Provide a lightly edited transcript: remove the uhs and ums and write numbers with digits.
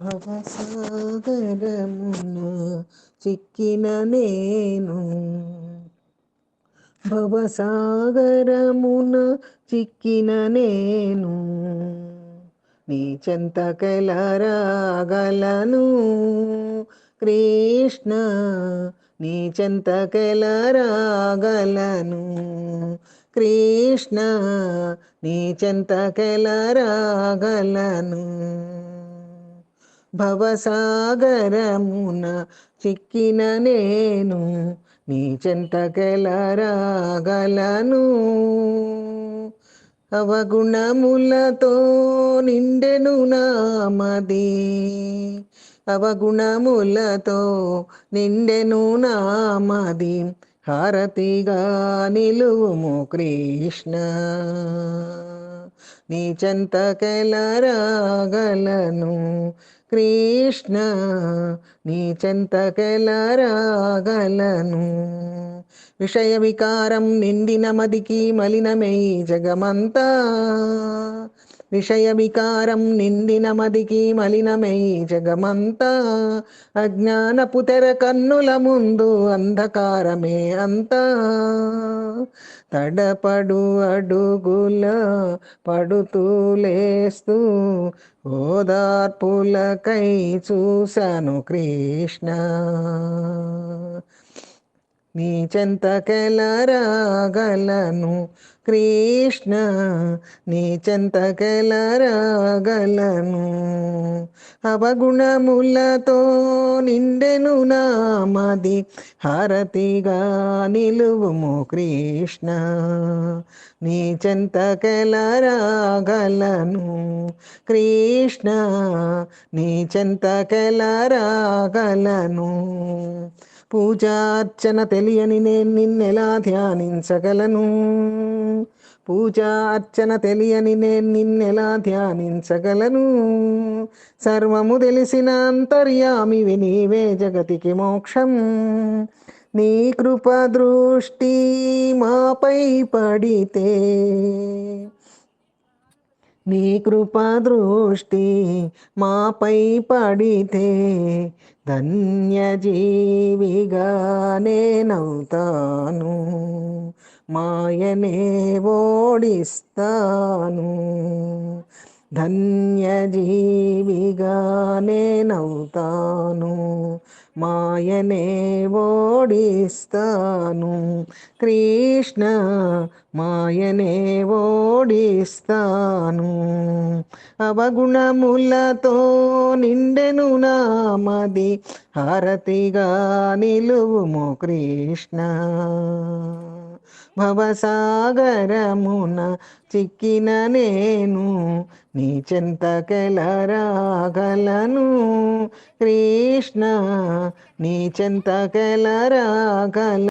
భవసాగరమున చిక్కిన నేను, భవసాగరమున చిక్కిన నేను, నీ చెంతకెలా రాగలను కృష్ణ, నీ చెంతకెలా రాగలను కృష్ణ, నీ చెంతకెలా రాగలను. భవసాగరమున చిక్కిన నేను, నీ చెంతకెలా రాగలను. అవగుణములతో నిండెను నామది, అవగుణములతో నిండెను నామది, హారతిగా నిలువుము కృష్ణ, నీ చెంతకెలా రాగలను కృష్ణ, నీ చెంతకెలా రాగలను. విషయ వికారం నిండిన మదికి మలినమై జగమంతా, విషయ వికారం నిండిన మదికి మలినమై జగమంతా, అజ్ఞానపు తెర కన్నుల ముందు అంధకారమే అంతా. తడపడు అడుగుల పడుతూ లేస్తూ ఓదార్పులకై చూశాను కృష్ణ, నీ చెంతకెలా రాగలను కృష్ణ, నీ చెంతకెలా రాగలను. అవగుణములతో నిండెను నామది, హారతిగా నిలువుము కృష్ణ, నీ చెంతకెలా రాగలను కృష్ణ, నీ చెంతకెలా రాగలను. పూజార్చన తెలియని నేను నిన్నెలా ధ్యానించగలను, పూజార్చన తెలియని నేను నిన్నెలా ధ్యానించగలను. సర్వము తెలిసిన అంతర్యామివి నీవే జగతికి మోక్షం, నీ కృప దృష్టి మాపై పడితే, నీ కృపా దృష్టి మాపై పడితే, ధన్య జీవిగా నేనవుతాను, మాయనే ఓడిస్తాను. ధన్య జీవిగా నేనవుతాను, మాయనే ఓడిస్తాను కృష్ణ, మాయనే ఓడిస్తాను. అవగుణములతో నిండెను నామది, హారతిగా నిలువుము కృష్ణ, భవసాగరమున చిక్కిన నేను, నీ చెంతకెలా రాగలను కృష్ణ, నీ చెంతకెలా రాగలను.